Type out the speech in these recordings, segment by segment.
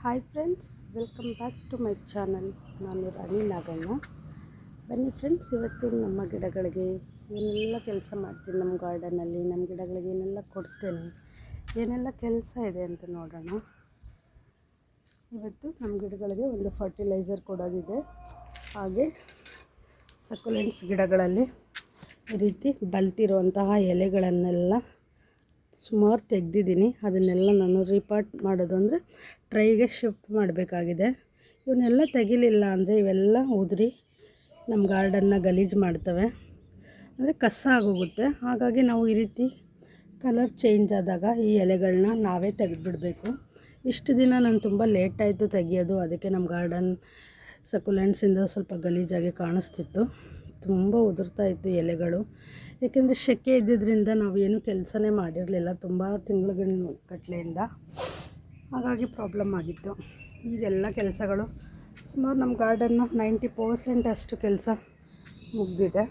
Hi friends, welcome back to my channel. ನಾನು ರಾಣಿ ನಾಗಣ್ಣ. ಬನ್ನಿ friends, ಇವತ್ತು ನಮ್ಮ ಗಿಡಗಳಿಗೆ ಏನೆಲ್ಲ ಕೆಲಸ ಮಾಡ್ತೀನಿ, ನಮ್ಮ ಗಾರ್ಡನಲ್ಲಿ ನಮ್ಮ ಗಿಡಗಳಿಗೆ ಏನೆಲ್ಲ ಕೊಡ್ತೇನೆ, ಏನೆಲ್ಲ ಕೆಲಸ ಇದೆ ಅಂತ ನೋಡೋಣ. ಇವತ್ತು ನಮ್ಮ ಗಿಡಗಳಿಗೆ ಒಂದು ಫರ್ಟಿಲೈಸರ್ ಕೊಡೋದಿದೆ. ಹಾಗೆ ಸಕ್ಯುಲೆಂಟ್ಸ್ ಗಿಡಗಳಲ್ಲಿ ಈ ರೀತಿ ಬಲ್ತಿರುವಂತಹ ಎಲೆಗಳನ್ನೆಲ್ಲ ಸುಮಾರು ತೆಗೆದಿದ್ದೀನಿ. ಅದನ್ನೆಲ್ಲ ನಾನು ರೀಪಾಟ್ ಮಾಡೋದು ಅಂದರೆ ಟ್ರೈಗೆ ಶಿಫ್ಟ್ ಮಾಡಬೇಕಾಗಿದೆ. ಇವನ್ನೆಲ್ಲ ತೆಗಿಲಿಲ್ಲ ಅಂದರೆ ಇವೆಲ್ಲ ಉದುರಿ ನಮ್ಮ ಗಾರ್ಡನ್ನ ಗಲೀಜು ಮಾಡ್ತವೆ, ಅಂದರೆ ಕಸ ಆಗೋಗುತ್ತೆ. ಹಾಗಾಗಿ ನಾವು ಈ ರೀತಿ ಕಲರ್ ಚೇಂಜ್ ಆದಾಗ ಈ ಎಲೆಗಳನ್ನ ನಾವೇ ತೆಗೆದುಬಿಡಬೇಕು. ಇಷ್ಟು ದಿನ ನಾನು ತುಂಬ ಲೇಟಾಯಿತು ತೆಗಿಯೋದು, ಅದಕ್ಕೆ ನಮ್ಮ ಗಾರ್ಡನ್ ಸಕ್ಯುಲೆಂಟ್ಸಿಂದ ಸ್ವಲ್ಪ ಗಲೀಜಾಗಿ ಕಾಣಿಸ್ತಿತ್ತು. ತುಂಬ ಉದುರ್ತಾ ಇತ್ತು ಎಲೆಗಳು, ಏಕೆಂದರೆ ಸೆಕೆ ಇದ್ದಿದ್ದರಿಂದ ನಾವು ಏನೂ ಕೆಲಸನೇ ಮಾಡಿರಲಿಲ್ಲ ತುಂಬ ತಿಂಗಳ ಗಟ್ಟಲೆಯಿಂದ. ಹಾಗಾಗಿ ಪ್ರಾಬ್ಲಮ್ ಆಗಿತ್ತು. ಈಗೆಲ್ಲ ಕೆಲಸಗಳು ಸುಮಾರು ನಮ್ಮ ಗಾರ್ಡನ್ನ 90% ಅಷ್ಟು ಕೆಲಸ ಮುಗಿದಿದೆ.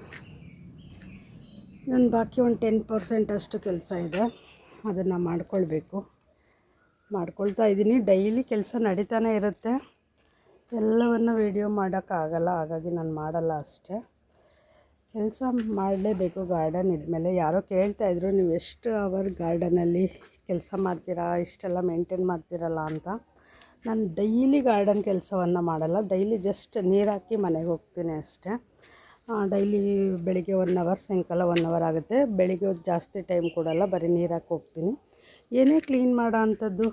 ನನ್ನ ಬಾಕಿ ಒಂದು 10% ಅಷ್ಟು ಕೆಲಸ ಇದೆ, ಅದನ್ನು ಮಾಡ್ಕೊಳ್ತಾ ಇದ್ದೀನಿ. ಡೈಲಿ ಕೆಲಸ ನಡೀತಾನೆ ಇರುತ್ತೆ, ಎಲ್ಲವನ್ನು ವೀಡಿಯೋ ಮಾಡೋಕ್ಕಾಗಲ್ಲ, ಹಾಗಾಗಿ ನಾನು ಮಾಡಲ್ಲ ಅಷ್ಟೇ. ಕೆಲಸ ಮಾಡಲೇಬೇಕು ಗಾರ್ಡನ್ ಇದ್ಮೇಲೆ. ಯಾರೋ ಕೇಳ್ತಾಯಿದ್ರು, ನೀವು ಎಷ್ಟು ಅವರ್ ಗಾರ್ಡನಲ್ಲಿ ಕೆಲಸ ಮಾಡ್ತೀರಾ, ಇಷ್ಟೆಲ್ಲ ಮೇಂಟೈನ್ ಮಾಡ್ತೀರಲ್ಲ ಅಂತ. ನಾನು ಡೈಲಿ ಗಾರ್ಡನ್ ಕೆಲಸವನ್ನು ಮಾಡಲ್ಲ, ಡೈಲಿ ಜಸ್ಟ್ ನೀರು ಹಾಕಿ ಮನೆಗೆ ಹೋಗ್ತೀನಿ ಅಷ್ಟೇ. ಡೈಲಿ ಬೆಳಿಗ್ಗೆ 1 ಅವರ್, ಸಾಯಂಕಾಲ 1 ಅವರ್ ಆಗುತ್ತೆ. ಬೆಳಿಗ್ಗೆ ಜಾಸ್ತಿ ಟೈಮ್ ಕೊಡಲ್ಲ, ಬರೀ ನೀರು ಹಾಕಿ ಹೋಗ್ತೀನಿ. ಏನೇ ಕ್ಲೀನ್ ಮಾಡೋ ಅಂಥದ್ದು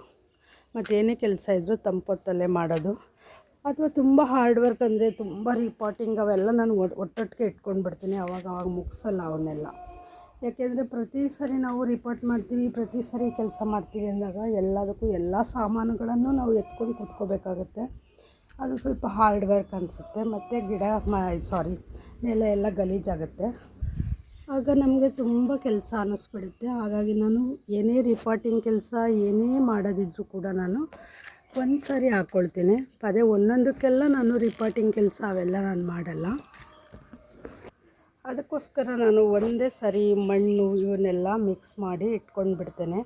ಮತ್ತು ಏನೇ ಕೆಲಸ ಇದ್ದರೂ ತಂಪೊತ್ತಲ್ಲೇ ಮಾಡೋದು. ಅಥವಾ ತುಂಬ ಹಾರ್ಡ್ ವರ್ಕ್ ಅಂದರೆ ತುಂಬ ರಿಪಾಟಿಂಗ್ ಅವೆಲ್ಲ ನಾನು ಒಟ್ಟೊಟ್ಟಿಗೆ ಇಟ್ಕೊಂಡು ಬಿಡ್ತೀನಿ. ಅವಾಗ ಮುಗಿಸಲ್ಲ ಅವನ್ನೆಲ್ಲ. ಯಾಕೆಂದರೆ ಪ್ರತಿ ಸರಿ ನಾವು ರಿಪಾಟ್ ಮಾಡ್ತೀವಿ, ಪ್ರತಿ ಸರಿ ಕೆಲಸ ಮಾಡ್ತೀವಿ ಅಂದಾಗ ಎಲ್ಲದಕ್ಕೂ ಎಲ್ಲ ಸಾಮಾನುಗಳನ್ನು ನಾವು ಎತ್ಕೊಂಡು ಕೂತ್ಕೋಬೇಕಾಗತ್ತೆ. ಅದು ಸ್ವಲ್ಪ ಹಾರ್ಡ್ ವರ್ಕ್ ಅನಿಸುತ್ತೆ. ಮತ್ತು ನೆಲ ಎಲ್ಲ ಗಲೀಜಾಗುತ್ತೆ. ಆಗ ನಮಗೆ ತುಂಬ ಕೆಲಸ ಅನ್ನಿಸ್ಬಿಡುತ್ತೆ. ಹಾಗಾಗಿ ನಾನು ಏನೇ ರಿಪಾಟಿಂಗ್ ಕೆಲಸ ಏನೇ ಮಾಡೋದಿದ್ರೂ ಕೂಡ ನಾನು ಒಂದು ಸಾರಿ ಹಾಕ್ಕೊಳ್ತೀನಿ. ಪದೇ ಒಂದೊಂದಕ್ಕೆಲ್ಲ ನಾನು ರಿಪಾಟಿಂಗ್ ಕೆಲಸ ಅವೆಲ್ಲ ನಾನು ಮಾಡಲ್ಲ. ಅದಕ್ಕೋಸ್ಕರ ನಾನು ಒಂದೇ ಸರಿ ಮಣ್ಣು ಇವನ್ನೆಲ್ಲ ಮಿಕ್ಸ್ ಮಾಡಿ ಇಟ್ಕೊಂಡು ಬಿಡ್ತೇನೆ.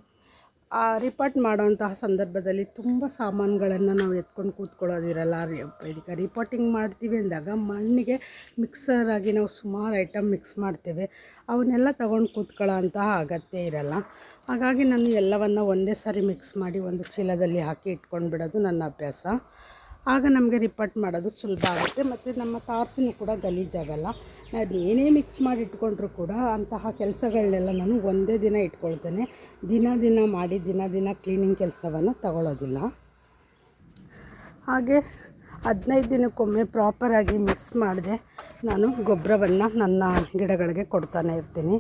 ಆ ರಿಪಾಟ್ ಮಾಡೋಂತಹ ಸಂದರ್ಭದಲ್ಲಿ ತುಂಬ ಸಾಮಾನುಗಳನ್ನು ನಾವು ಎತ್ಕೊಂಡು ಕೂತ್ಕೊಳ್ಳೋದಿರಲ್ಲ. ಈಗ ರಿಪಾಟಿಂಗ್ ಮಾಡ್ತೀವಿ ಅಂದಾಗ ಮಣ್ಣಿಗೆ ಮಿಕ್ಸರಾಗಿ ನಾವು ಸುಮಾರು ಐಟಮ್ ಮಿಕ್ಸ್ ಮಾಡ್ತೇವೆ, ಅವನ್ನೆಲ್ಲ ತೊಗೊಂಡು ಕೂತ್ಕೊಳ್ಳೋ ಅಂತಹ ಅಗತ್ಯ ಇರಲ್ಲ. ಹಾಗಾಗಿ ನಾನು ಎಲ್ಲವನ್ನು ಒಂದೇ ಸಾರಿ ಮಿಕ್ಸ್ ಮಾಡಿ ಒಂದು ಚೀಲದಲ್ಲಿ ಹಾಕಿ ಇಟ್ಕೊಂಡು ಬಿಡೋದು ನನ್ನ ಅಭ್ಯಾಸ. ಆಗ ನಮಗೆ ರಿಪಾಟ್ ಮಾಡೋದು ಸುಲಭ ಆಗುತ್ತೆ, ಮತ್ತು ನಮ್ಮ ತಾರಸಿನೂ ಕೂಡ ಗಲೀಜಾಗಲ್ಲ. ನಾನು ಏನೇ ಮಿಕ್ಸ್ ಮಾಡಿ ಇಟ್ಕೊಂಡ್ರೂ ಕೂಡ ಅಂತಹ ಕೆಲಸಗಳನ್ನೆಲ್ಲ ನಾನು ಒಂದೇ ದಿನ ಇಟ್ಕೊಳ್ತೇನೆ. ದಿನ ಮಾಡಿ ದಿನ ಕ್ಲೀನಿಂಗ್ ಕೆಲಸವನ್ನು ತಗೊಳ್ಳೋದಿಲ್ಲ. ಹಾಗೆ 15 ದಿನಕ್ಕೊಮ್ಮೆ ಪ್ರಾಪರಾಗಿ ಮಿಕ್ಸ್ ಮಾಡಿದೆ ನಾನು ಗೊಬ್ಬರವನ್ನು ನನ್ನ ಗಿಡಗಳಿಗೆ ಕೊಡ್ತಾನೆ ಇರ್ತೀನಿ.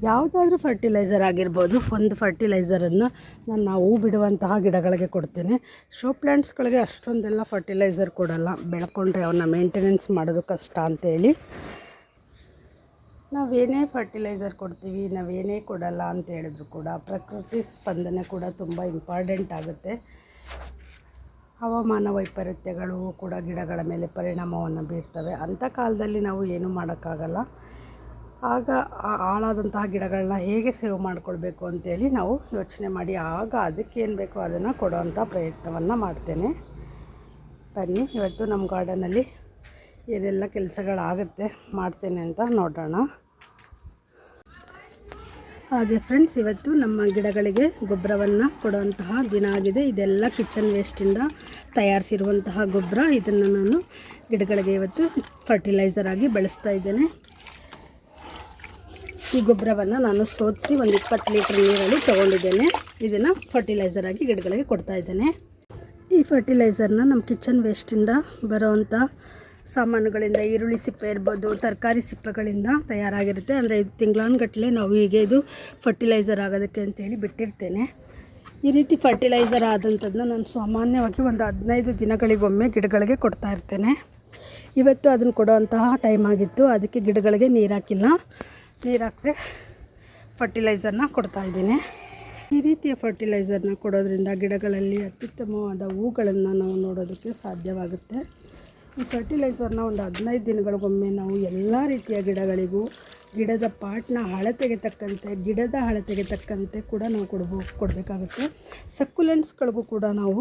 ಯಾವುದಾದ್ರೂ ಫರ್ಟಿಲೈಸರ್ ಆಗಿರ್ಬೋದು. ಒಂದು ಫರ್ಟಿಲೈಸರನ್ನು ನಾನು ಹೂ ಬಿಡುವಂತಹ ಗಿಡಗಳಿಗೆ ಕೊಡ್ತೀನಿ. ಶೋ ಪ್ಲ್ಯಾಂಟ್ಸ್ಗಳಿಗೆ ಅಷ್ಟೊಂದೆಲ್ಲ ಫರ್ಟಿಲೈಸರ್ ಕೊಡಲ್ಲ, ಬೆಳ್ಕೊಂಡ್ರೆ ಅವನ್ನ ಮೇಂಟೆನೆನ್ಸ್ ಮಾಡೋದು ಕಷ್ಟ ಅಂತೇಳಿ. ನಾವೇನೇ ಫರ್ಟಿಲೈಸರ್ ಕೊಡ್ತೀವಿ, ನಾವೇನೇ ಕೊಡಲ್ಲ ಅಂತ ಹೇಳಿದ್ರು ಕೂಡ ಪ್ರಕೃತಿ ಸ್ಪಂದನೆ ಕೂಡ ತುಂಬ ಇಂಪಾರ್ಟೆಂಟ್ ಆಗುತ್ತೆ. ಹವಾಮಾನ ವೈಪರೀತ್ಯಗಳು ಕೂಡ ಗಿಡಗಳ ಮೇಲೆ ಪರಿಣಾಮವನ್ನು ಬೀರ್ತವೆ. ಅಂಥ ಕಾಲದಲ್ಲಿ ನಾವು ಏನೂ ಮಾಡೋಕ್ಕಾಗಲ್ಲ. ಆಗ ಹಾಳಾದಂತಹ ಗಿಡಗಳನ್ನ ಹೇಗೆ ಸೇವ್ ಮಾಡ್ಕೊಳ್ಬೇಕು ಅಂತೇಳಿ ನಾವು ಯೋಚನೆ ಮಾಡಿ ಆಗ ಅದಕ್ಕೇನು ಬೇಕೋ ಅದನ್ನು ಕೊಡೋವಂಥ ಪ್ರಯತ್ನವನ್ನು ಮಾಡ್ತೇನೆ. ಬನ್ನಿ, ಇವತ್ತು ನಮ್ಮ ಗಾರ್ಡನಲ್ಲಿ ಏನೆಲ್ಲ ಕೆಲಸಗಳಾಗುತ್ತೆ ಮಾಡ್ತೇನೆ ಅಂತ ನೋಡೋಣ. ಹಾಗೆ ಫ್ರೆಂಡ್ಸ್, ಇವತ್ತು ನಮ್ಮ ಗಿಡಗಳಿಗೆ ಗೊಬ್ಬರವನ್ನು ಕೊಡುವಂತಹ ದಿನ ಆಗಿದೆ. ಇದೆಲ್ಲ ಕಿಚನ್ ವೇಸ್ಟಿಂದ ತಯಾರಿಸಿರುವಂತಹ ಗೊಬ್ಬರ. ಇದನ್ನು ನಾನು ಗಿಡಗಳಿಗೆ ಇವತ್ತು ಫರ್ಟಿಲೈಸರ್ ಆಗಿ ಬಳಸ್ತಾ ಇದ್ದೇನೆ. ಈ ಗೊಬ್ಬರವನ್ನು ನಾನು ಸೋದಿಸಿ ಒಂದು 20 ಲೀಟ್ರ್ ನೀರಲ್ಲಿ ತೊಗೊಂಡಿದ್ದೇನೆ. ಇದನ್ನು ಫರ್ಟಿಲೈಸರ್ ಆಗಿ ಗಿಡಗಳಿಗೆ ಕೊಡ್ತಾ ಇದ್ದೇನೆ. ಈ ಫರ್ಟಿಲೈಸರ್ನ ನಮ್ಮ ಕಿಚನ್ ವೇಸ್ಟಿಂದ ಬರೋವಂಥ ಸಾಮಾನುಗಳಿಂದ, ಈರುಳ್ಳಿ ಸಿಪ್ಪೆ ಇರ್ಬೋದು, ತರಕಾರಿ ಸಿಪ್ಪೆಗಳಿಂದ ತಯಾರಾಗಿರುತ್ತೆ. ಅಂದರೆ ಇದು ತಿಂಗಳಾನುಗಟ್ಟಲೆ ನಾವು ಹೀಗೆ ಇದು ಫರ್ಟಿಲೈಸರ್ ಆಗೋದಕ್ಕೆ ಅಂತೇಳಿ ಬಿಟ್ಟಿರ್ತೇನೆ. ಈ ರೀತಿ ಫರ್ಟಿಲೈಸರ್ ಆದಂಥದ್ದನ್ನ ನಾನು ಸಾಮಾನ್ಯವಾಗಿ ಒಂದು 15 ದಿನಗಳಿಗೊಮ್ಮೆ ಗಿಡಗಳಿಗೆ ಕೊಡ್ತಾ ಇರ್ತೇನೆ. ಇವತ್ತು ಅದನ್ನು ಕೊಡೋವಂತಹ ಟೈಮ್ ಆಗಿತ್ತು, ಅದಕ್ಕೆ ಗಿಡಗಳಿಗೆ ನೀರು ಹಾಕಿಲ್ಲ. ನೀರು ಹಾಕದೆ ಫರ್ಟಿಲೈಸರ್ನ ಕೊಡ್ತಾಯಿದ್ದೀನಿ. ಈ ರೀತಿಯ ಫರ್ಟಿಲೈಸರ್ನ ಕೊಡೋದ್ರಿಂದ ಗಿಡಗಳಲ್ಲಿ ಅತ್ಯುತ್ತಮವಾದ ಹೂಗಳನ್ನು ನಾವು ನೋಡೋದಕ್ಕೆ ಸಾಧ್ಯವಾಗುತ್ತೆ. ಈ ಫರ್ಟಿಲೈಸರ್ನ ಒಂದು 15 ದಿನಗಳಿಗೊಮ್ಮೆ ನಾವು ಎಲ್ಲ ರೀತಿಯ ಗಿಡಗಳಿಗೂ ಗಿಡದ ಪಾಟ್ನ ಅಳತೆಗೆ ತಕ್ಕಂತೆ ಕೂಡ ನಾವು ಕೊಡಬೇಕಾಗುತ್ತೆ. ಸಕ್ಯುಲೆಂಟ್ಸ್ಗಳಿಗೂ ಕೂಡ ನಾವು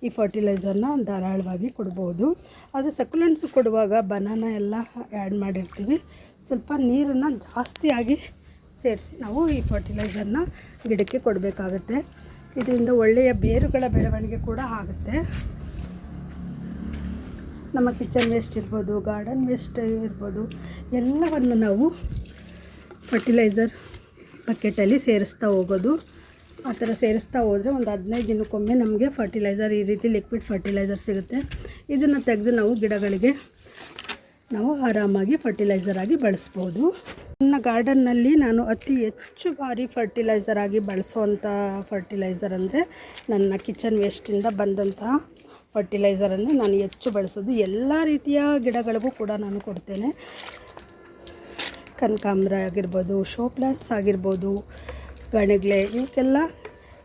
ಈ ಫರ್ಟಿಲೈಸರ್ನ ಧಾರಾಳವಾಗಿ ಕೊಡ್ಬೋದು. ಅದು ಸಕ್ಯುಲೆಂಟ್ಸ್ ಕೊಡುವಾಗ ಬನಾನಾ ಎಲ್ಲ ಆ್ಯಡ್ ಮಾಡಿರ್ತೀವಿ. ಸ್ವಲ್ಪ ನೀರನ್ನು ಜಾಸ್ತಿಯಾಗಿ ಸೇರಿಸಿ ನಾವು ಈ ಫರ್ಟಿಲೈಸರ್ನ ಗಿಡಕ್ಕೆ ಕೊಡಬೇಕಾಗುತ್ತೆ. ಇದರಿಂದ ಒಳ್ಳೆಯ ಬೇರುಗಳ ಬೆಳವಣಿಗೆ ಕೂಡ ಆಗುತ್ತೆ. ನಮ್ಮ ಕಿಚನ್ ವೇಸ್ಟ್ ಇರ್ಬೋದು, ಗಾರ್ಡನ್ ವೇಸ್ಟ್ ಇರ್ಬೋದು, ಎಲ್ಲವನ್ನು ನಾವು ಫರ್ಟಿಲೈಸರ್ ಬಕೆಟಲ್ಲಿ ಸೇರಿಸ್ತಾ ಹೋಗೋದು. ಆ ಥರ ಸೇರಿಸ್ತಾ ಹೋದರೆ ಒಂದು 15 ದಿನಕ್ಕೊಮ್ಮೆ ನಮಗೆ ಫರ್ಟಿಲೈಸರ್, ಈ ರೀತಿ ಲಿಕ್ವಿಡ್ ಫರ್ಟಿಲೈಸರ್ ಸಿಗುತ್ತೆ. ಇದನ್ನು ತೆಗೆದು ನಾವು ಗಿಡಗಳಿಗೆ ನಾವು ಆರಾಮಾಗಿ ಫರ್ಟಿಲೈಸರ್ ಆಗಿ ಬಳಸ್ಬೋದು. ನನ್ನ ಗಾರ್ಡನ್ನಲ್ಲಿ ನಾನು ಅತಿ ಹೆಚ್ಚು ಬಾರಿ ಫರ್ಟಿಲೈಸರ್ ಆಗಿ ಬಳಸುವಂಥ ಫರ್ಟಿಲೈಸರ್ ಅಂದರೆ ನನ್ನ ಕಿಚನ್ ವೇಸ್ಟಿಂದ ಬಂದಂತಹ ಫರ್ಟಿಲೈಸರನ್ನು ನಾನು ಹೆಚ್ಚು ಬಳಸೋದು. ಎಲ್ಲ ರೀತಿಯ ಗಿಡಗಳಿಗೂ ಕೂಡ ನಾನು ಕೊಡ್ತೇನೆ. ಕನಕಾಂಬರ ಆಗಿರ್ಬೋದು, ಶೋ ಪ್ಲ್ಯಾಂಟ್ಸ್ ಆಗಿರ್ಬೋದು, ಗಣಗ್ಲೆ, ಇವಕ್ಕೆಲ್ಲ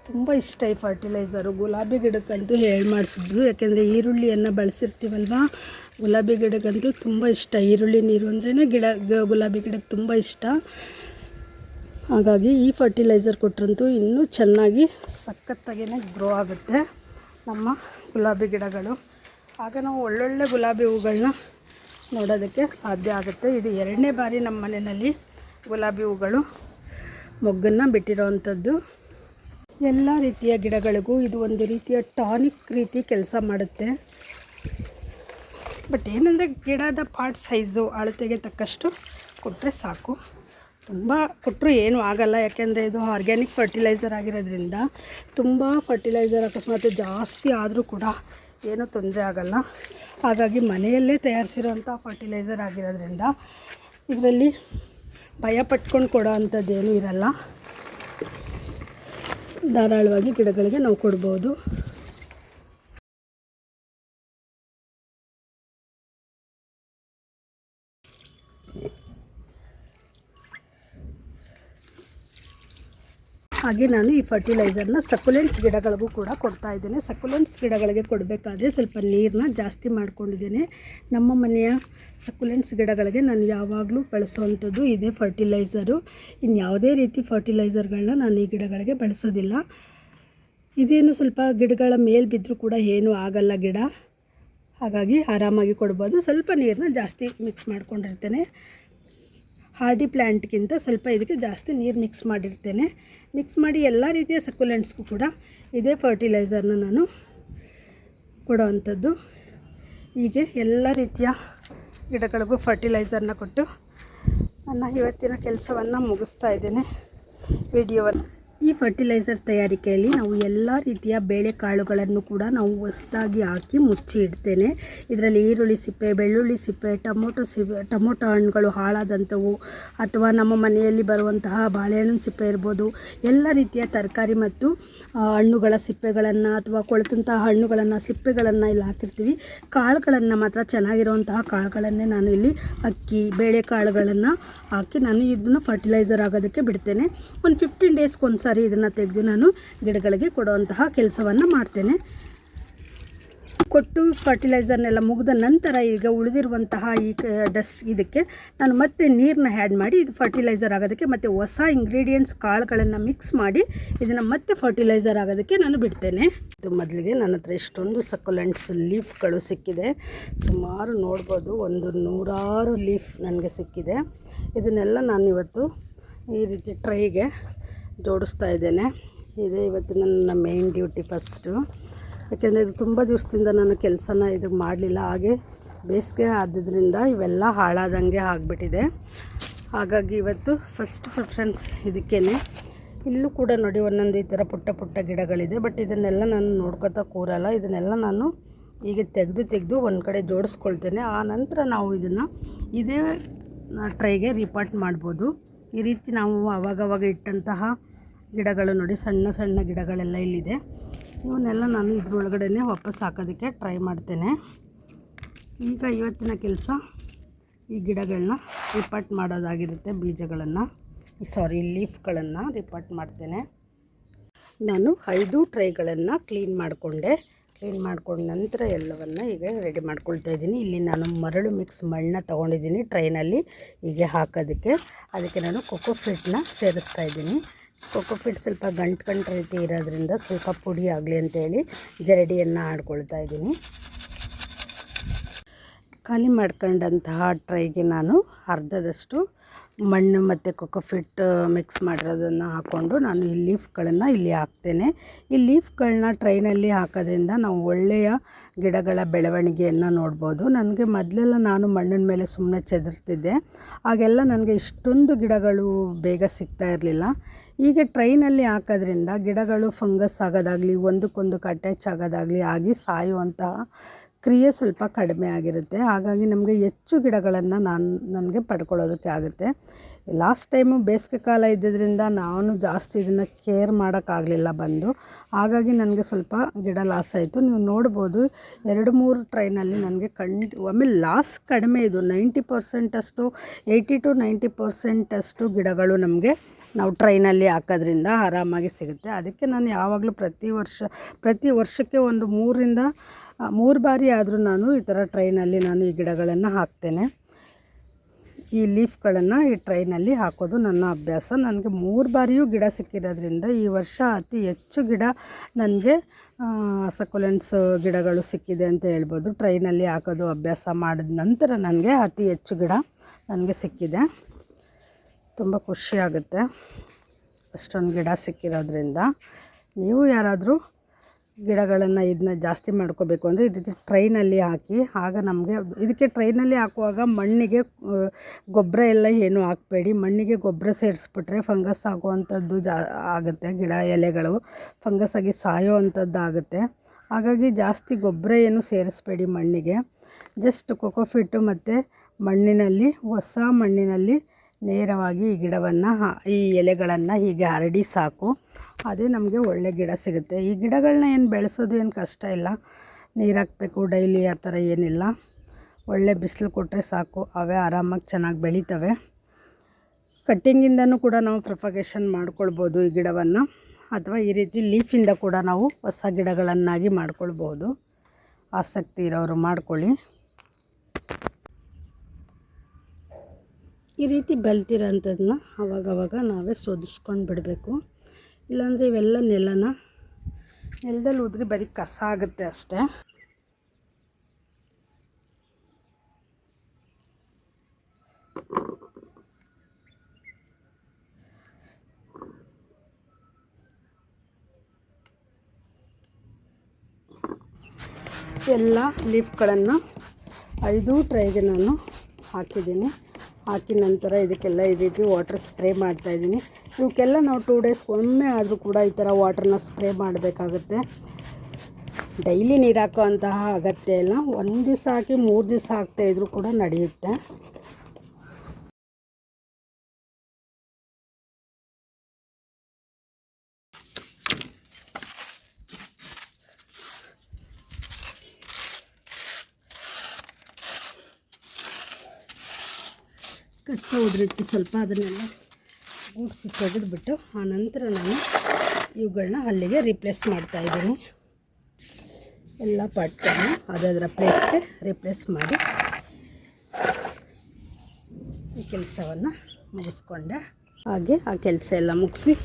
ತುಂಬ ಇಷ್ಟ ಈ ಫರ್ಟಿಲೈಸರು. ಗುಲಾಬಿ ಗಿಡಕ್ಕಂತೂ ಮಾಡಿಸಿದ್ರು, ಯಾಕೆಂದರೆ ಈರುಳ್ಳಿಯನ್ನು ಬಳಸಿರ್ತೀವಲ್ವ, ಗುಲಾಬಿ ಗಿಡಕ್ಕಂತೂ ತುಂಬ ಇಷ್ಟ. ಈರುಳ್ಳಿ ನೀರು ಅಂದ್ರೇ ಗುಲಾಬಿ ಗಿಡಕ್ಕೆ ತುಂಬ ಇಷ್ಟ. ಹಾಗಾಗಿ ಈ ಫರ್ಟಿಲೈಸರ್ ಕೊಟ್ಟರಂತೂ ಇನ್ನೂ ಚೆನ್ನಾಗಿ ಸಖತ್ತಾಗೇ ಗ್ರೋ ಆಗುತ್ತೆ ನಮ್ಮ ಗುಲಾಬಿ ಗಿಡಗಳು. ಆಗ ನಾವು ಒಳ್ಳೊಳ್ಳೆ ಗುಲಾಬಿ ಹೂಗಳನ್ನ ನೋಡೋದಕ್ಕೆ ಸಾಧ್ಯ ಆಗುತ್ತೆ. ಇದು 2ನೇ ಬಾರಿ ನಮ್ಮ ಮನೆಯಲ್ಲಿ ಗುಲಾಬಿ ಹೂಗಳು ಮೊಗ್ಗನ್ನು ಬಿಟ್ಟಿರೋವಂಥದ್ದು. ಎಲ್ಲ ರೀತಿಯ ಗಿಡಗಳಿಗೂ ಇದು ಒಂದು ರೀತಿಯ ಟಾನಿಕ್ ರೀತಿ ಕೆಲಸ ಮಾಡುತ್ತೆ. ಬಟ್ ಏನಂದರೆ ಗಿಡದ ಪಾರ್ಟ್ ಸೈಜು ಅಳತೆಗೆ ತಕ್ಕಷ್ಟು ಕೊಟ್ಟರೆ ಸಾಕು. ತುಂಬ ಕೊಟ್ಟರು ಏನೂ ಆಗಲ್ಲ, ಯಾಕೆಂದರೆ ಇದು ಆರ್ಗ್ಯಾನಿಕ್ ಫರ್ಟಿಲೈಸರ್ ಆಗಿರೋದ್ರಿಂದ ತುಂಬ ಫರ್ಟಿಲೈಸರ್ ಅಕಸ್ಮಾತ್ ಜಾಸ್ತಿ ಆದರೂ ಕೂಡ ಏನೂ ತೊಂದರೆ ಆಗಲ್ಲ. ಹಾಗಾಗಿ ಮನೆಯಲ್ಲೇ ತಯಾರಿಸಿರೋಂಥ ಫರ್ಟಿಲೈಸರ್ ಆಗಿರೋದ್ರಿಂದ ಇದರಲ್ಲಿ ಭಯ ಪಟ್ಕೊಂಡು ಕೊಡೋ ಅಂಥದ್ದೇನೂ ಇರಲ್ಲ. ಧಾರಾಳವಾಗಿ ಗಿಡಗಳಿಗೆ ನಾವು ಕೊಡ್ಬೋದು. ಹಾಗೆ ನಾನು ಈ ಫರ್ಟಿಲೈಸರ್ನ ಸಕ್ಯುಲೆಂಟ್ಸ್ ಗಿಡಗಳಿಗೂ ಕೂಡ ಕೊಡ್ತಾ ಇದ್ದೇನೆ. ಸಕ್ಯುಲೆಂಟ್ಸ್ ಗಿಡಗಳಿಗೆ ಕೊಡಬೇಕಾದ್ರೆ ಸ್ವಲ್ಪ ನೀರನ್ನ ಜಾಸ್ತಿ ಮಾಡ್ಕೊಂಡಿದ್ದೇನೆ. ನಮ್ಮ ಮನೆಯ ಸಕ್ಯುಲೆಂಟ್ಸ್ ಗಿಡಗಳಿಗೆ ನಾನು ಯಾವಾಗಲೂ ಬಳಸೋವಂಥದ್ದು ಇದೇ ಫರ್ಟಿಲೈಸರು. ಇನ್ಯಾವುದೇ ರೀತಿ ಫರ್ಟಿಲೈಸರ್ಗಳನ್ನ ನಾನು ಈ ಗಿಡಗಳಿಗೆ ಬಳಸೋದಿಲ್ಲ. ಇದೇನು ಸ್ವಲ್ಪ ಗಿಡಗಳ ಮೇಲೆ ಬಿದ್ದರೂ ಕೂಡ ಏನೂ ಆಗಲ್ಲ ಗಿಡ, ಹಾಗಾಗಿ ಆರಾಮಾಗಿ ಕೊಡ್ಬೋದು. ಸ್ವಲ್ಪ ನೀರನ್ನ ಜಾಸ್ತಿ ಮಿಕ್ಸ್ ಮಾಡ್ಕೊಂಡಿರ್ತೇನೆ. ಹಾರ್ಡಿ ಪ್ಲ್ಯಾಂಟ್ಗಿಂತ ಸ್ವಲ್ಪ ಇದಕ್ಕೆ ಜಾಸ್ತಿ ನೀರು ಮಿಕ್ಸ್ ಮಾಡಿರ್ತೇನೆ. ಮಿಕ್ಸ್ ಮಾಡಿ ಎಲ್ಲ ರೀತಿಯ ಸಕ್ಯುಲೆಂಟ್ಸ್ಗೂ ಕೂಡ ಇದೇ ಫರ್ಟಿಲೈಸರ್ನ ನಾನು ಕೊಡೋವಂಥದ್ದು. ಹೀಗೆ ಎಲ್ಲ ರೀತಿಯ ಗಿಡಗಳಿಗೂ ಫರ್ಟಿಲೈಸರ್ನ ಕೊಟ್ಟು ನನ್ನ ಇವತ್ತಿನ ಕೆಲಸವನ್ನು ಮುಗಿಸ್ತಾ ಇದ್ದೇನೆ ವಿಡಿಯೋವನ್ನು. ಈ ಫರ್ಟಿಲೈಸರ್ ತಯಾರಿಕೆಯಲ್ಲಿ ನಾವು ಎಲ್ಲ ರೀತಿಯ ಬೇಳೆಕಾಳುಗಳನ್ನು ಕೂಡ ನಾವು ಹೊಸದಾಗಿ ಹಾಕಿ ಮುಚ್ಚಿ ಇಡ್ತೇನೆ. ಇದರಲ್ಲಿ ಈರುಳ್ಳಿ ಸಿಪ್ಪೆ, ಬೆಳ್ಳುಳ್ಳಿ ಸಿಪ್ಪೆ, ಟೊಮೊಟೊ ಹಣ್ಣುಗಳು ಹಾಳಾದಂಥವು, ಅಥವಾ ನಮ್ಮ ಮನೆಯಲ್ಲಿ ಬರುವಂತಹ ಬಾಳೆಹಣ್ಣಿನ ಸಿಪ್ಪೆ ಇರ್ಬೋದು, ಎಲ್ಲ ರೀತಿಯ ತರಕಾರಿ ಮತ್ತು ಹಣ್ಣುಗಳ ಸಿಪ್ಪೆಗಳನ್ನು ಅಥವಾ ಕೊಳೆತಂತಹ ಹಣ್ಣುಗಳನ್ನು ಸಿಪ್ಪೆಗಳನ್ನು ಇಲ್ಲಿ ಹಾಕಿರ್ತೀವಿ. ಕಾಳುಗಳನ್ನು ಮಾತ್ರ ಚೆನ್ನಾಗಿರುವಂತಹ ಕಾಳುಗಳನ್ನೇ ನಾನು ಇಲ್ಲಿ ಅಕ್ಕಿ ಬೇಳೆಕಾಳುಗಳನ್ನು ಹಾಕಿ ನಾನು ಇದನ್ನು ಫರ್ಟಿಲೈಸರ್ ಆಗೋದಕ್ಕೆ ಬಿಡ್ತೇನೆ. ಒಂದು 15 ಡೇಸ್ಗೆ ಸಾರಿ ಇದನ್ನು ತೆಗೆದು ನಾನು ಗಿಡಗಳಿಗೆ ಕೊಡುವಂತಹ ಕೆಲಸವನ್ನು ಮಾಡ್ತೇನೆ. ಕೊಟ್ಟು ಫರ್ಟಿಲೈಸರ್ನೆಲ್ಲ ಮುಗಿದ ನಂತರ ಈಗ ಉಳಿದಿರುವಂತಹ ಈ ಇದಕ್ಕೆ ನಾನು ಮತ್ತೆ ನೀರನ್ನ ಆ್ಯಡ್ ಮಾಡಿ ಇದು ಫರ್ಟಿಲೈಸರ್ ಆಗೋದಕ್ಕೆ ಮತ್ತು ಹೊಸ ಇಂಗ್ರೀಡಿಯೆಂಟ್ಸ್ ಕಾಳುಗಳನ್ನು ಮಿಕ್ಸ್ ಮಾಡಿ ಇದನ್ನು ಮತ್ತೆ ಫರ್ಟಿಲೈಸರ್ ಆಗೋದಕ್ಕೆ ನಾನು ಬಿಡ್ತೇನೆ. ಇದು ಮೊದಲಿಗೆ ನನ್ನ ಹತ್ರ ಇಷ್ಟೊಂದು ಸಕ್ಯುಲೆಂಟ್ಸ್ ಲೀಫ್ಗಳು ಸಿಕ್ಕಿದೆ. ಸುಮಾರು ನೋಡ್ಬೋದು, ಒಂದು 100 ಲೀಫ್ ನನಗೆ ಸಿಕ್ಕಿದೆ. ಇದನ್ನೆಲ್ಲ ನಾನು ಇವತ್ತು ಈ ರೀತಿ ಟ್ರೈಗೆ ಜೋಡಿಸ್ತಾ ಇದ್ದೇನೆ. ಇದೇ ಇವತ್ತು ನನ್ನ ಮೇನ್ ಡ್ಯೂಟಿ ಫಸ್ಟು. ಯಾಕೆಂದರೆ ಇದು ತುಂಬ ದಿವಸದಿಂದ ನಾನು ಕೆಲಸನ ಇದು ಮಾಡಲಿಲ್ಲ. ಹಾಗೆ ಬೇಸಿಗೆ ಆದ್ರಿಂದ ಇವೆಲ್ಲ ಹಾಳಾದಂಗೆ ಆಗಿಬಿಟ್ಟಿದೆ. ಹಾಗಾಗಿ ಇವತ್ತು ಫಸ್ಟ್ ಪ್ರಿಫರೆನ್ಸ್ ಇದಕ್ಕೇ. ಇಲ್ಲೂ ಕೂಡ ನೋಡಿ ಒಂದೊಂದು ಈ ಥರ ಪುಟ್ಟ ಪುಟ್ಟ ಗಿಡಗಳಿದೆ. ಬಟ್ ಇದನ್ನೆಲ್ಲ ನಾನು ನೋಡ್ಕೊತಾ ಕೂರಲ್ಲ. ಇದನ್ನೆಲ್ಲ ನಾನು ಈಗ ತೆಗೆದು ಒಂದು ಕಡೆ ಜೋಡಿಸ್ಕೊಳ್ತೇನೆ. ಆ ನಂತರ ನಾವು ಇದನ್ನು ಇದೇ ಟ್ರೈಗೆ ರೀಪಾರ್ಟ್ ಮಾಡ್ಬೋದು. ಈ ರೀತಿ ನಾವು ಆವಾಗವಾಗ ಇಟ್ಟಂತಹ ಗಿಡಗಳು ನೋಡಿ, ಸಣ್ಣ ಸಣ್ಣ ಗಿಡಗಳೆಲ್ಲ ಇಲ್ಲಿದೆ. ಇವನ್ನೆಲ್ಲ ನಾನು ಇದ್ರೊಳಗಡೆ ವಾಪಸ್ ಹಾಕೋದಕ್ಕೆ ಟ್ರೈ ಮಾಡ್ತೇನೆ. ಈಗ ಇವತ್ತಿನ ಕೆಲಸ ಈ ಗಿಡಗಳನ್ನ ರಿಪಾರ್ಟ್ ಮಾಡೋದಾಗಿರುತ್ತೆ. ಬೀಜಗಳನ್ನು ಲೀಫ್ಗಳನ್ನು ರಿಪಾರ್ಟ್ ಮಾಡ್ತೇನೆ. ನಾನು 5 ಟ್ರೈಗಳನ್ನು ಕ್ಲೀನ್ ಮಾಡಿಕೊಂಡೆ. ಕ್ಲೀನ್ ಮಾಡ್ಕೊಂಡ ನಂತರ ಎಲ್ಲವನ್ನು ಈಗ ರೆಡಿ ಮಾಡ್ಕೊಳ್ತಾ ಇದ್ದೀನಿ. ಇಲ್ಲಿ ನಾನು ಮರಳು ಮಿಕ್ಸ್ ಮಣ್ಣನ್ನ ತೊಗೊಂಡಿದ್ದೀನಿ ಟ್ರೈನಲ್ಲಿ ಹೀಗೆ ಹಾಕೋದಕ್ಕೆ. ಅದಕ್ಕೆ ನಾನು ಕೊಕೊಫಿಟ್ನ ಸೇರಿಸ್ತಾ ಇದ್ದೀನಿ. ಕೊಕೊಫಿಟ್ ಸ್ವಲ್ಪ ಗಂಟು ರೀತಿ ಇರೋದ್ರಿಂದ ಸ್ವಲ್ಪ ಪುಡಿ ಆಗಲಿ ಅಂತೇಳಿ ಜರಡಿಯನ್ನು ಆಡ್ಕೊಳ್ತಾ ಇದ್ದೀನಿ. ಖಾಲಿ ಮಾಡ್ಕೊಂಡಂತಹ ಟ್ರೈಗೆ ನಾನು ಅರ್ಧದಷ್ಟು ಮಣ್ಣು ಮತ್ತು ಕೊಕೊಫಿಟ್ ಮಿಕ್ಸ್ ಮಾಡಿರೋದನ್ನು ಹಾಕ್ಕೊಂಡು ನಾನು ಈ ಲೀಫ್ಗಳನ್ನು ಇಲ್ಲಿ ಹಾಕ್ತೇನೆ. ಈ ಲೀಫ್ಗಳನ್ನ ಟ್ರೈನಲ್ಲಿ ಹಾಕೋದ್ರಿಂದ ನಾವು ಒಳ್ಳೆಯ ಗಿಡಗಳ ಬೆಳವಣಿಗೆಯನ್ನು ನೋಡ್ಬೋದು. ನನಗೆ ಮೊದಲೆಲ್ಲ ನಾನು ಮಣ್ಣಿನ ಮೇಲೆ ಸುಮ್ಮನೆ ಚೆದರ್ತಿದ್ದೆ, ಆಗೆಲ್ಲ ನನಗೆ ಇಷ್ಟೊಂದು ಗಿಡಗಳು ಬೇಗ ಸಿಗ್ತಾ ಇರಲಿಲ್ಲ. ಈಗ ಟ್ರೈನಲ್ಲಿ ಹಾಕೋದ್ರಿಂದ ಗಿಡಗಳು ಫಂಗಸ್ ಆಗೋದಾಗಲಿ ಒಂದಕ್ಕೊಂದಕ್ಕೆ ಅಟ್ಯಾಚ್ ಆಗೋದಾಗಲಿ ಆಗಿ ಸಾಯುವಂತಹ ಕ್ರಿಯೆ ಸ್ವಲ್ಪ ಕಡಿಮೆ ಆಗಿರುತ್ತೆ. ಹಾಗಾಗಿ ನಮಗೆ ಹೆಚ್ಚು ಗಿಡಗಳನ್ನು ನನಗೆ ಪಡ್ಕೊಳ್ಳೋದಕ್ಕೆ ಆಗುತ್ತೆ. ಲಾಸ್ಟ್ ಟೈಮು ಬೇಸಿಗೆ ಕಾಲ ಇದ್ದಿದ್ದರಿಂದ ನಾನು ಜಾಸ್ತಿ ಇದನ್ನು ಕೇರ್ ಮಾಡೋಕ್ಕಾಗಲಿಲ್ಲ ಬಂದು, ಹಾಗಾಗಿ ನನಗೆ ಸ್ವಲ್ಪ ಗಿಡ ಲಾಸ್ ಆಯಿತು. ನೀವು ನೋಡ್ಬೋದು 2-3 ಟ್ರೈನಲ್ಲಿ ನನಗೆ ಆಮೇಲೆ ಲಾಸ್ ಕಡಿಮೆ. ಇದು 90% ಅಷ್ಟು 80 to 90% ಗಿಡಗಳು ನಮಗೆ ನಾವು ಟ್ರೈನಲ್ಲಿ ಹಾಕೋದ್ರಿಂದ ಆರಾಮಾಗಿ ಸಿಗುತ್ತೆ. ಅದಕ್ಕೆ ನಾನು ಯಾವಾಗಲೂ ಪ್ರತಿ ವರ್ಷಕ್ಕೆ ಒಂದು 3 ಬಾರಿ ಆದರೂ ನಾನು ಈ ಥರ ಟ್ರೈನಲ್ಲಿ ನಾನು ಈ ಗಿಡಗಳನ್ನು ಹಾಕ್ತೇನೆ. ಈ ಲೀಫ್ಗಳನ್ನು ಈ ಟ್ರೈನಲ್ಲಿ ಹಾಕೋದು ನನ್ನ ಅಭ್ಯಾಸ. ನನಗೆ 3 ಬಾರಿಯೂ ಗಿಡ ಸಿಕ್ಕಿರೋದ್ರಿಂದ ಈ ವರ್ಷ ಅತಿ ಹೆಚ್ಚು ಗಿಡ ನನಗೆ ಸಕುಲೆಂಟ್ಸ್ ಗಿಡಗಳು ಸಿಕ್ಕಿದೆ ಅಂತ ಹೇಳ್ಬೋದು. ಟ್ರೈನಲ್ಲಿ ಹಾಕೋದು ಅಭ್ಯಾಸ ಮಾಡಿದ ನಂತರ ನನಗೆ ಅತಿ ಹೆಚ್ಚು ಗಿಡ ನನಗೆ ಸಿಕ್ಕಿದೆ. ತುಂಬ ಖುಷಿಯಾಗುತ್ತೆ ಅಷ್ಟೊಂದು ಗಿಡ ಸಿಕ್ಕಿರೋದ್ರಿಂದ. ನೀವು ಯಾರಾದರೂ ಗಿಡಗಳನ್ನು ಇದನ್ನ ಜಾಸ್ತಿ ಮಾಡ್ಕೋಬೇಕು ಅಂದರೆ ಈ ರೀತಿ ಟ್ರೈನಲ್ಲಿ ಹಾಕಿ. ಆಗ ನಮಗೆ ಇದಕ್ಕೆ ಟ್ರೈನಲ್ಲಿ ಹಾಕುವಾಗ ಮಣ್ಣಿಗೆ ಗೊಬ್ಬರ ಎಲ್ಲ ಏನೂ ಹಾಕಬೇಡಿ. ಮಣ್ಣಿಗೆ ಗೊಬ್ಬರ ಸೇರಿಸ್ಬಿಟ್ರೆ ಫಂಗಸ್ ಆಗುವಂಥದ್ದು ಆಗುತ್ತೆ. ಗಿಡ ಎಲೆಗಳು ಫಂಗಸ್ ಆಗಿ ಸಾಯೋ ಅಂಥದ್ದು ಆಗುತ್ತೆ. ಹಾಗಾಗಿ ಜಾಸ್ತಿ ಗೊಬ್ಬರ ಏನು ಸೇರಿಸ್ಬೇಡಿ ಮಣ್ಣಿಗೆ. ಜಸ್ಟ್ ಕೊಕೊಫಿಟ್ಟು ಮತ್ತು ಮಣ್ಣಿನಲ್ಲಿ ಹೊಸ ಮಣ್ಣಿನಲ್ಲಿ ನೇರವಾಗಿ ಈ ಗಿಡವನ್ನು ಈ ಎಲೆಗಳನ್ನು ಹೀಗೆ ಹರಡಿ ಸಾಕು. ಅದೇ ನಮಗೆ ಒಳ್ಳೆ ಗಿಡ ಸಿಗುತ್ತೆ. ಈ ಗಿಡಗಳನ್ನ ಏನು ಬೆಳೆಸೋದು ಏನು ಕಷ್ಟ ಇಲ್ಲ. ನೀರು ಹಾಕಬೇಕು ಡೈಲಿ, ಆ ಥರ ಏನಿಲ್ಲ. ಒಳ್ಳೆ ಬಿಸಿಲು ಕೊಟ್ಟರೆ ಸಾಕು, ಅವೇ ಆರಾಮಾಗಿ ಚೆನ್ನಾಗಿ ಬೆಳೀತವೆ. ಕಟ್ಟಿಂಗಿಂದನೂ ಕೂಡ ನಾವು ಪ್ರೊಪಗೇಷನ್ ಮಾಡ್ಕೊಳ್ಬೋದು ಈ ಗಿಡವನ್ನು, ಅಥವಾ ಈ ರೀತಿ ಲೀಫಿಂದ ಕೂಡ ನಾವು ಹೊಸ ಗಿಡಗಳನ್ನಾಗಿ ಮಾಡ್ಕೊಳ್ಬೋದು. ಆಸಕ್ತಿ ಇರೋರು ಮಾಡ್ಕೊಳ್ಳಿ. ಈ ರೀತಿ ಬಲ್ತಿರೋಂಥದ್ದನ್ನ ಅವಾಗವಾಗ ನಾವೇ ಸೋದಿಸ್ಕೊಂಡು ಬಿಡಬೇಕು. ಇಲ್ಲಾಂದರೆ ಇವೆಲ್ಲ ನೆಲದಲ್ಲಿ ಉದ್ರಿ ಬರೀ ಕಸ ಆಗುತ್ತೆ ಅಷ್ಟೇ. ಎಲ್ಲ ಲೀಫ್ಗಳನ್ನು 5 ಟ್ರೈಗೆ ನಾನು ಹಾಕಿದ್ದೀನಿ. ಹಾಕಿ ನಂತರ ಇದಕ್ಕೆಲ್ಲ ಈ ರೀತಿ ವಾಟರ್ ಸ್ಪ್ರೇ ಮಾಡ್ತಾಯಿದ್ದೀನಿ. ಇವಕ್ಕೆಲ್ಲ ನಾವು 2 ಡೇಸ್ ಒಮ್ಮೆ ಆದರೂ ಕೂಡ ಈ ಥರ ವಾಟರ್ನ ಸ್ಪ್ರೇ ಮಾಡಬೇಕಾಗುತ್ತೆ. ಡೈಲಿ ನೀರು ಹಾಕೋ ಅಂತಹ ಅಗತ್ಯ ಇಲ್ಲ. 1 ದಿವಸ ಹಾಕಿ 3 ದಿವಸ ಹಾಕ್ತಾಯಿದ್ರೂ ಕೂಡ ನಡೆಯುತ್ತೆ. ಕಸ ಉದುರಿತ್ತು ಸ್ವಲ್ಪ, ಅದನ್ನೆಲ್ಲ ಗುಡಿಸಿ ತೆಗೆದುಬಿಟ್ಟು ಆನಂತರ ನಾನು ಇವುಗಳನ್ನ ಅಲ್ಲಿಗೆ ರಿಪ್ಲೇಸ್ ಮಾಡ್ತಾಯಿದ್ದೀನಿ. ಎಲ್ಲ ಪಾಟ್ಗಳನ್ನ ಅದರ ಪ್ಲೇಸ್ಗೆ ರಿಪ್ಲೇಸ್ ಮಾಡಿ ಈ ಕೆಲಸವನ್ನು ಮುಗಿಸ್ಕೊಂಡೆ. ಹಾಗೆ ಆ ಕೆಲಸ ಎಲ್ಲ ಮುಗಿಸಿ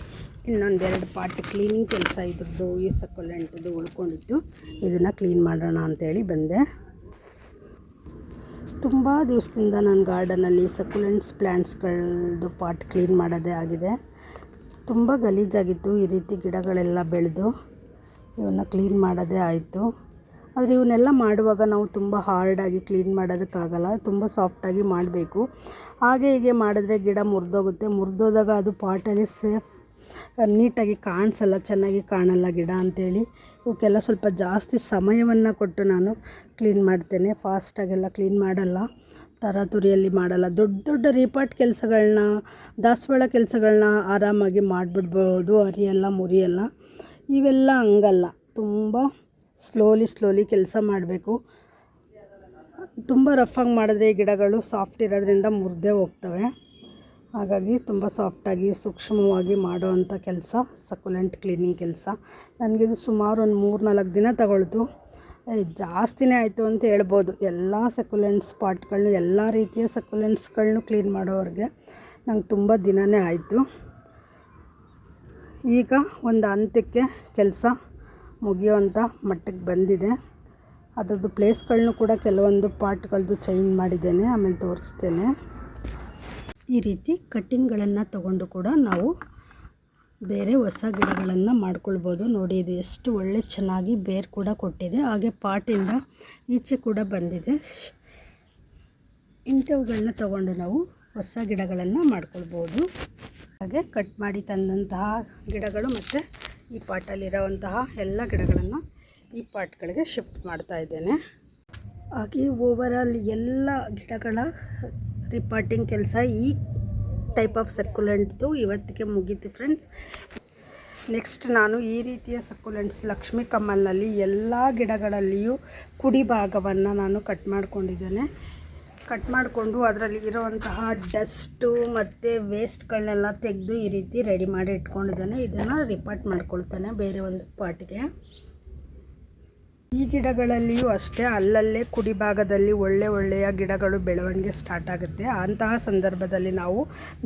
ಇನ್ನೊಂದೆರಡು ಪಾಟ್ ಕ್ಲೀನಿಂಗ್ ಕೆಲಸ ಇದ್ರದ್ದು ಈ ಸಕುಲೆಂಟ್ದು ಉಳ್ಕೊಂಡಿತ್ತು, ಇದನ್ನು ಕ್ಲೀನ್ ಮಾಡೋಣ ಅಂಥೇಳಿ ಬಂದೆ. ತುಂಬ ದಿವಸದಿಂದ ನನ್ನ ಗಾರ್ಡನಲ್ಲಿ ಸಕುಲೆಂಟ್ಸ್ ಪ್ಲ್ಯಾಂಟ್ಸ್ಗಳದ್ದು ಪಾಟ್ ಕ್ಲೀನ್ ಮಾಡೋದೇ ಆಗಿದೆ. ತುಂಬ ಗಲೀಜಾಗಿತ್ತು. ಈ ರೀತಿ ಗಿಡಗಳೆಲ್ಲ ಬೆಳೆದು ಇವನ್ನ ಕ್ಲೀನ್ ಮಾಡೋದೇ ಆಯಿತು. ಆದರೆ ಇವನ್ನೆಲ್ಲ ಮಾಡುವಾಗ ನಾವು ತುಂಬ ಹಾರ್ಡಾಗಿ ಕ್ಲೀನ್ ಮಾಡೋದಕ್ಕಾಗಲ್ಲ, ತುಂಬ ಸಾಫ್ಟಾಗಿ ಮಾಡಬೇಕು. ಹಾಗೆ ಹೀಗೆ ಮಾಡಿದ್ರೆ ಗಿಡ ಮುರಿದೋಗುತ್ತೆ. ಮುರಿದೋದಾಗ ಅದು ಪಾಟಲ್ಲಿ ನೀಟಾಗಿ ಕಾಣಿಸಲ್ಲ, ಚೆನ್ನಾಗಿ ಕಾಣಲ್ಲ ಗಿಡ ಅಂಥೇಳಿ ಇವಕ್ಕೆಲ್ಲ ಸ್ವಲ್ಪ ಜಾಸ್ತಿ ಸಮಯವನ್ನು ಕೊಟ್ಟು ನಾನು ಕ್ಲೀನ್ ಮಾಡ್ತೇನೆ. ಫಾಸ್ಟಾಗೆಲ್ಲ ಕ್ಲೀನ್ ಮಾಡಲ್ಲ, ತರಾತುರಿಯಲ್ಲಿ ಮಾಡಲ್ಲ. ದೊಡ್ಡ ರೀಪಾಟ್ ಕೆಲಸಗಳನ್ನ, ದಾಸವಾಳ ಕೆಲಸಗಳನ್ನ ಆರಾಮಾಗಿ ಮಾಡಿಬಿಡ್ಬೋದು, ಅರಿಯಲ್ಲ ಮುರಿಯಲ್ಲ. ಇವೆಲ್ಲ ಹಂಗಲ್ಲ, ತುಂಬ ಸ್ಲೋಲಿ ಕೆಲಸ ಮಾಡಬೇಕು. ತುಂಬ ರಫಾಗಿ ಮಾಡಿದ್ರೆ ಈ ಗಿಡಗಳು ಸಾಫ್ಟ್ ಇರೋದ್ರಿಂದ ಮುರಿದೇ ಹೋಗ್ತವೆ. ಹಾಗಾಗಿ ತುಂಬ ಸಾಫ್ಟಾಗಿ ಸೂಕ್ಷ್ಮವಾಗಿ ಮಾಡೋವಂಥ ಕೆಲಸ ಸಕುಲೆಂಟ್ ಕ್ಲೀನಿಂಗ್ ಕೆಲಸ. ನನಗಿದು ಸುಮಾರು ಒಂದು 3-4 ದಿನ ತಗೊಳ್ತು. ಜಾಸ್ತಿನೇ ಆಯಿತು ಅಂತ ಹೇಳ್ಬೋದು. ಎಲ್ಲ ಸಕುಲೆಂಟ್ಸ್ ಪಾಟ್ಗಳನ್ನೂ, ಎಲ್ಲ ರೀತಿಯ ಸಕುಲೆಂಟ್ಸ್ಗಳನ್ನೂ ಕ್ಲೀನ್ ಮಾಡೋವ್ರಿಗೆ ನಂಗೆ ತುಂಬ ದಿನವೇ ಆಯಿತು. ಈಗ ಒಂದು ಹಂತಕ್ಕೆ ಕೆಲಸ ಮುಗಿಯೋವಂಥ ಮಟ್ಟಕ್ಕೆ ಬಂದಿದೆ. ಅದರದ್ದು ಪ್ಲೇಸ್ಗಳನ್ನೂ ಕೂಡ ಕೆಲವೊಂದು ಪಾರ್ಟ್ಗಳದ್ದು ಚೇಂಜ್ ಮಾಡಿದ್ದೇನೆ, ಆಮೇಲೆ ತೋರಿಸ್ತೇನೆ. ಈ ರೀತಿ ಕಟ್ಟಿಂಗ್ಗಳನ್ನು ತಗೊಂಡು ಕೂಡ ನಾವು ಬೇರೆ ಹೊಸ ಗಿಡಗಳನ್ನು ಮಾಡ್ಕೊಳ್ಬೋದು. ನೋಡಿ ಇದು ಎಷ್ಟು ಒಳ್ಳೆ ಚೆನ್ನಾಗಿ ಬೇರು ಕೂಡ ಕೊಟ್ಟಿದೆ, ಹಾಗೆ ಪಾಟಿಂದ ಈಚೆ ಕೂಡ ಬಂದಿದೆ. ಇಂಥವುಗಳನ್ನ ತಗೊಂಡು ನಾವು ಹೊಸ ಗಿಡಗಳನ್ನು ಮಾಡ್ಕೊಳ್ಬೋದು. ಹಾಗೆ ಕಟ್ ಮಾಡಿ ತಂದಂತಹ ಗಿಡಗಳು ಮತ್ತು ಈ ಪಾಟಲ್ಲಿರೋವಂತಹ ಎಲ್ಲ ಗಿಡಗಳನ್ನು ಈ ಪಾಟ್ಗಳಿಗೆ ಶಿಫ್ಟ್ ಮಾಡ್ತಾ ಇದ್ದೇನೆ. ಹಾಗೆ ಓವರಾಲ್ ಎಲ್ಲ ಗಿಡಗಳ ರಿಪಾರ್ಟಿಂಗ್ ಕೆಲಸ ಈ ಟೈಪ್ ಆಫ್ ಸಕ್ಯುಲೆಂಟ್ದು ಇವತ್ತಿಗೆ ಮುಗೀತು ಫ್ರೆಂಡ್ಸ್. ನೆಕ್ಸ್ಟ್ ನಾನು ಈ ರೀತಿಯ ಸಕ್ಯುಲೆಂಟ್ಸ್ ಲಕ್ಷ್ಮೀ ಕಮಲ್ನಲ್ಲಿ ಎಲ್ಲ ಗಿಡಗಳಲ್ಲಿಯೂ ಕುಡಿ ಭಾಗವನ್ನು ನಾನು ಕಟ್ ಮಾಡ್ಕೊಂಡಿದ್ದೇನೆ. ಕಟ್ ಮಾಡಿಕೊಂಡು ಅದರಲ್ಲಿ ಇರೋವಂತಹ ಡಸ್ಟು ಮತ್ತು ವೇಸ್ಟ್ಗಳನ್ನೆಲ್ಲ ತೆಗೆದು ಈ ರೀತಿ ರೆಡಿ ಮಾಡಿ ಇಟ್ಕೊಂಡಿದ್ದೇನೆ. ಇದನ್ನು ರಿಪಾರ್ಟ್ ಮಾಡ್ಕೊಳ್ತಾನೆ ಬೇರೆ ಒಂದು ಪಾಟ್ಗೆ. ಈ ಗಿಡಗಳಲ್ಲಿಯೂ ಅಷ್ಟೇ ಅಲ್ಲಲ್ಲೇ ಕುಡಿ ಭಾಗದಲ್ಲಿ ಒಳ್ಳೆಯ ಗಿಡಗಳು ಬೆಳವಣಿಗೆ ಸ್ಟಾರ್ಟ್ ಆಗುತ್ತೆ. ಅಂತಹ ಸಂದರ್ಭದಲ್ಲಿ ನಾವು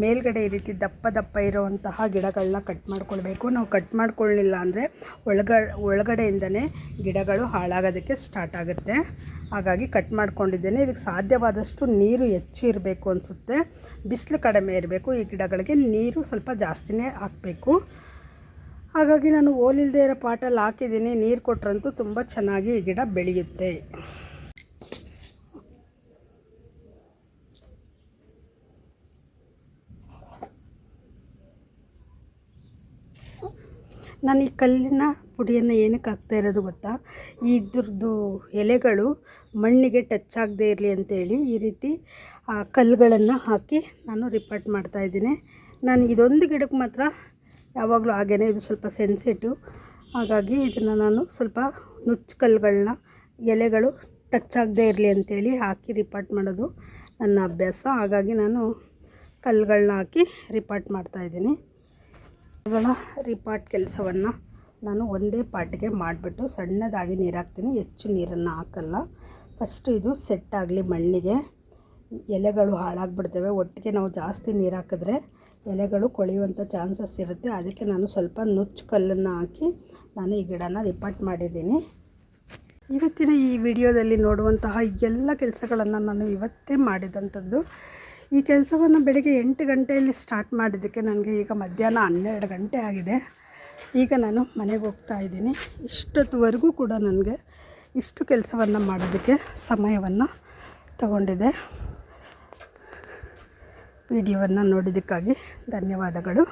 ಮೇಲ್ಗಡೆ ಈ ರೀತಿ ದಪ್ಪ ಇರುವಂತಹ ಗಿಡಗಳನ್ನ ಕಟ್ ಮಾಡ್ಕೊಳ್ಬೇಕು. ನಾವು ಕಟ್ ಮಾಡ್ಕೊಳ್ಳಿಲ್ಲ ಅಂದರೆ ಒಳಗಡೆಯಿಂದನೇ ಗಿಡಗಳು ಹಾಳಾಗೋದಕ್ಕೆ ಸ್ಟಾರ್ಟ್ ಆಗುತ್ತೆ. ಹಾಗಾಗಿ ಕಟ್ ಮಾಡ್ಕೊಂಡಿದ್ದೇನೆ. ಇದಕ್ಕೆ ಸಾಧ್ಯವಾದಷ್ಟು ನೀರು ಹೆಚ್ಚು ಇರಬೇಕು ಅನಿಸುತ್ತೆ, ಬಿಸಿಲು ಕಡಿಮೆ ಇರಬೇಕು. ಈ ಗಿಡಗಳಿಗೆ ನೀರು ಸ್ವಲ್ಪ ಜಾಸ್ತಿನೇ ಹಾಕಬೇಕು. ಹಾಗಾಗಿ ನಾನು ಓಲಿಲ್ದೇ ಇರೋ ಪಾಟಲ್ಲಿ ಹಾಕಿದ್ದೀನಿ. ನೀರು ಕೊಟ್ಟರಂತೂ ತುಂಬ ಚೆನ್ನಾಗಿ ಈ ಗಿಡ ಬೆಳೆಯುತ್ತೆ. ನಾನು ಈ ಕಲ್ಲಿನ ಪುಡಿಯನ್ನು ಏನಕ್ಕೆ ಹಾಕ್ತಾ ಇರೋದು ಗೊತ್ತಾ? ಇದ್ರದ್ದು ಎಲೆಗಳು ಮಣ್ಣಿಗೆ ಟಚ್ ಆಗದೇ ಇರಲಿ ಅಂತೇಳಿ ಈ ರೀತಿ ಕಲ್ಲುಗಳನ್ನು ಹಾಕಿ ನಾನು ರಿಪಾರ್ಟ್ ಮಾಡ್ತಾಯಿದ್ದೀನಿ. ನಾನು ಇದೊಂದು ಗಿಡಕ್ಕೆ ಮಾತ್ರ ಯಾವಾಗಲೂ ಹಾಗೇ, ಇದು ಸ್ವಲ್ಪ ಸೆನ್ಸಿಟಿವ್. ಹಾಗಾಗಿ ಇದನ್ನು ನಾನು ಸ್ವಲ್ಪ ನುಚ್ಚು ಕಲ್ಲುಗಳನ್ನ ಎಲೆಗಳು ಟಚ್ ಆಗದೇ ಇರಲಿ ಅಂತೇಳಿ ಹಾಕಿ ರಿಪಾರ್ಟ್ ಮಾಡೋದು ನನ್ನ ಅಭ್ಯಾಸ. ಹಾಗಾಗಿ ನಾನು ಕಲ್ಲುಗಳನ್ನ ಹಾಕಿ ರಿಪಾರ್ಟ್ ಮಾಡ್ತಾಯಿದ್ದೀನಿ. ಗಳ ರಿಪಾರ್ಟ್ ಕೆಲಸವನ್ನು ನಾನು ಒಂದೇ ಪಾಟಿಗೆ ಮಾಡಿಬಿಟ್ಟು ಸಣ್ಣದಾಗಿ ನೀರು ಹಾಕ್ತೀನಿ, ಹೆಚ್ಚು ನೀರನ್ನು ಹಾಕಲ್ಲ. ಫಸ್ಟು ಇದು ಸೆಟ್ ಆಗಲಿ ಮಣ್ಣಿಗೆ. ಎಲೆಗಳು ಹಾಳಾಗಿಬಿಡ್ತವೆ. ಒಟ್ಟಿಗೆ ನಾವು ಜಾಸ್ತಿ ನೀರು ಹಾಕಿದ್ರೆ ಎಲೆಗಳು ಕೊಳೆಯುವಂಥ ಚಾನ್ಸಸ್ ಇರುತ್ತೆ. ಅದಕ್ಕೆ ನಾನು ಸ್ವಲ್ಪ ನುಚ್ಚು ಕಲ್ಲನ್ನು ಹಾಕಿ ನಾನು ಈ ಗಿಡನ ರಿಪಾರ್ಟ್ ಮಾಡಿದ್ದೀನಿ. ಇವತ್ತಿನ ಈ ವಿಡಿಯೋದಲ್ಲಿ ನೋಡುವಂತಹ ಎಲ್ಲ ಕೆಲಸಗಳನ್ನು ನಾನು ಇವತ್ತೇ ಮಾಡಿದಂಥದ್ದು. ಈ ಕೆಲಸವನ್ನು ಬೆಳಗ್ಗೆ 8 ಗಂಟೆಯಲ್ಲಿ ಸ್ಟಾರ್ಟ್ ಮಾಡಿದ್ದಕ್ಕೆ ನನಗೆ ಈಗ ಮಧ್ಯಾಹ್ನ 12 ಗಂಟೆ ಆಗಿದೆ. ಈಗ ನಾನು ಮನೆಗೆ ಹೋಗ್ತಾ ಇದ್ದೀನಿ. ಇಷ್ಟೊತ್ತುವರೆಗೂ ಕೂಡ ನನಗೆ ಇಷ್ಟು ಕೆಲಸವನ್ನು ಮಾಡೋದಕ್ಕೆ ಸಮಯವನ್ನು ತಗೊಂಡಿದೆ. ವಿಡಿಯೋವನ್ನು ನೋಡಿದ್ದಕ್ಕಾಗಿ ಧನ್ಯವಾದಗಳು.